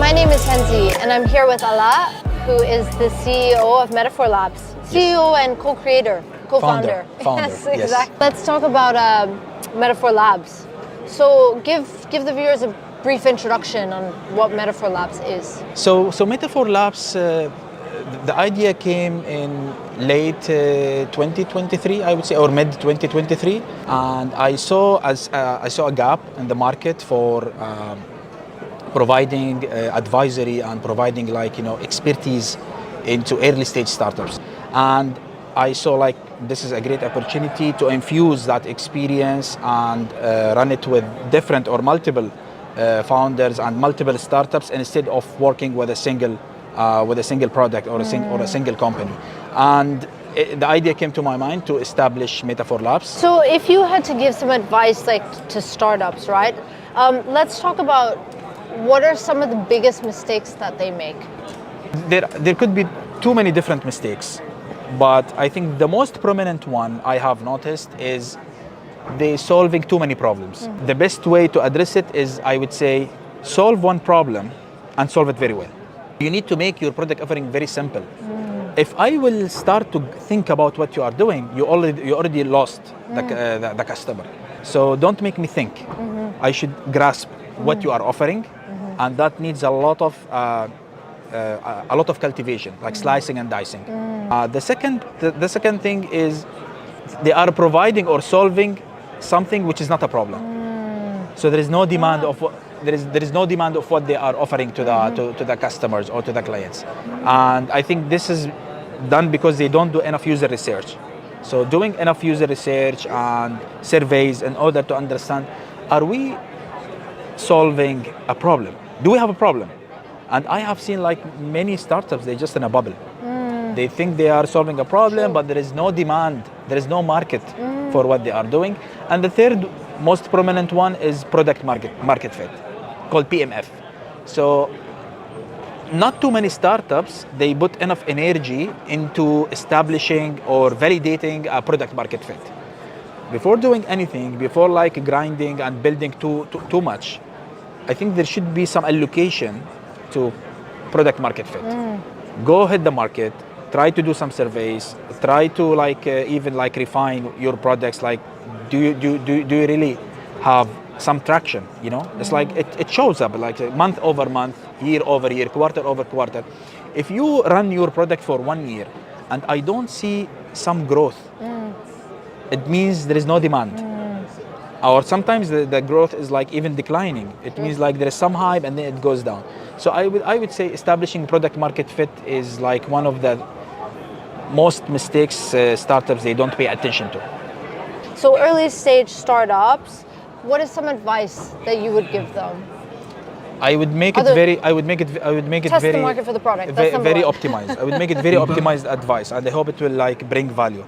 My name is Henzelene, and I'm here with Ala, who is the CEO of Metafour Labs. CEO and co-creator, co-founder. Founder, Yes, yes. exactly. Let's talk about Metafour Labs. So give the viewers a brief introduction on what Metafour Labs is. So Metafour Labs, the idea came in late 2023, I would say, or mid 2023, and I saw a gap in the market for providing advisory and providing expertise into early stage startups. And I saw this is a great opportunity to infuse that experience and run it with different or multiple founders and multiple startups instead of working with a single product or a single company. And the idea came to my mind to establish Metafour Labs. So if you had to give some advice to startups, right? Let's talk about what are some of the biggest mistakes that they make? There could be too many different mistakes, but I think the most prominent one I have noticed is they solving too many problems. The best way to address it is, I would say, solve one problem and solve it very well. You need to make your product offering very simple. If I will start to think about what you are doing, you already lost the customer. So don't make me think. I should grasp what you are offering, and that needs a lot of cultivation, like slicing and dicing. The second thing is they are providing or solving something which is not a problem. So there is no demand of what there is no demand of what they are offering to the customers or to the clients. And I think this is done because they don't do enough user research. So doing enough user research and surveys in order to understand, are we solving a problem? Do we have a problem? And I have seen many startups, they're just in a bubble. They think they are solving a problem, but there is no demand, there is no market for what they are doing. And the third most prominent one is product market fit, called PMF. So not too many startups, they put enough energy into establishing or validating a product market fit. Before doing anything, before grinding and building too much, I think there should be some allocation to product market fit. Go hit the market, try to do some surveys, try to even refine your products. Do you really have some traction? It's it shows up month over month, year over year, quarter over quarter. If you run your product for 1 year and I don't see some growth, it means there is no demand. Or sometimes the growth is even declining. It means there is some hype and then it goes down. So I would say establishing product market fit is one of the most mistakes startups they don't pay attention to. So early stage startups, what is some advice that you would give them? I would make it very Test the market for the product. That's very optimized. I would make it very optimized advice, and I hope it will bring value.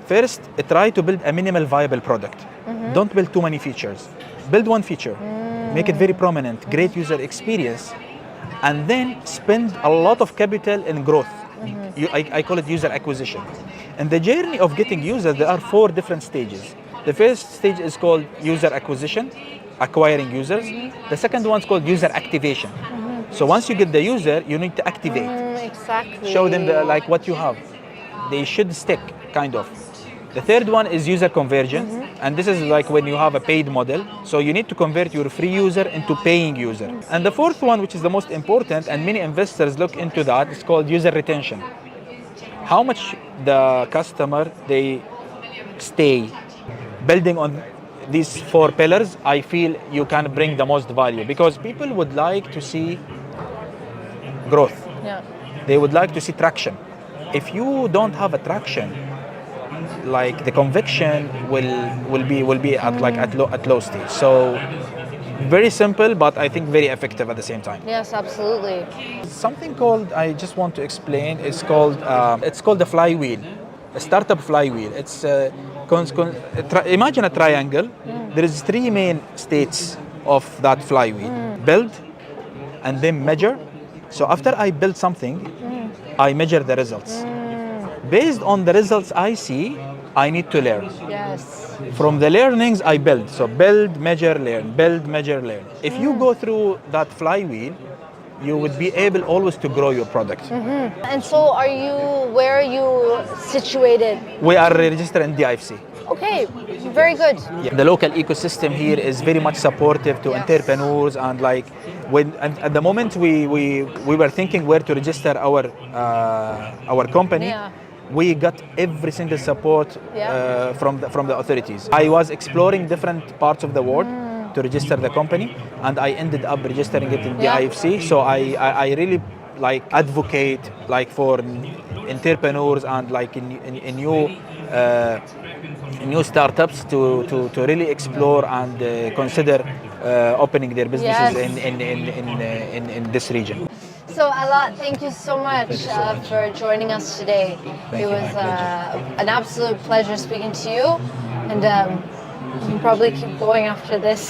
First, try to build a minimal viable product. Don't build too many features. Build one feature, make it very prominent, great user experience, and then spend a lot of capital in growth. I call it user acquisition. In the journey of getting users, there are 4 different stages. The first stage is called user acquisition, acquiring users. The second one is called user activation. So once you get the user, you need to activate. Exactly. Show them what you have. They should stick, kind of. The third one is user conversion, and this is when you have a paid model. So you need to convert your free user into paying user. And the fourth one, which is the most important, and many investors look into that, is called user retention. How much the customer, they stay. Building on these 4 pillars, I feel you can bring the most value, because people would like to see growth. Yeah. They would like to see traction. If you don't have a traction, the conviction will be at low stage. So very simple, but I think very effective at the same time. Yes, absolutely. Something called, I just want to explain, it's called the flywheel, a startup flywheel. It's imagine a triangle. There is 3 main states of that flywheel. Build, and then measure. So after I build something, I measure the results. Based on the results I see, I need to learn. Yes. From the learnings I build. So build, measure, learn. Build, measure, learn. If you go through that flywheel, you would be able always to grow your product. And so where are you situated? We are registered in DIFC. Okay, very good. Yeah, the local ecosystem here is very much supportive to Yes. entrepreneurs, and like and at the moment we were thinking where to register our company. Yeah. We got every single support Yeah. from the authorities. I was exploring different parts of the world to register the company, and I ended up registering it in the Yeah. IFC. So I really like advocate like for entrepreneurs and like in new startups to really explore and consider opening their businesses Yes. in this region. So Ala, thank you so much for joining us today. Thank It you, was my pleasure. an absolute pleasure speaking to you, and you can probably keep going after this.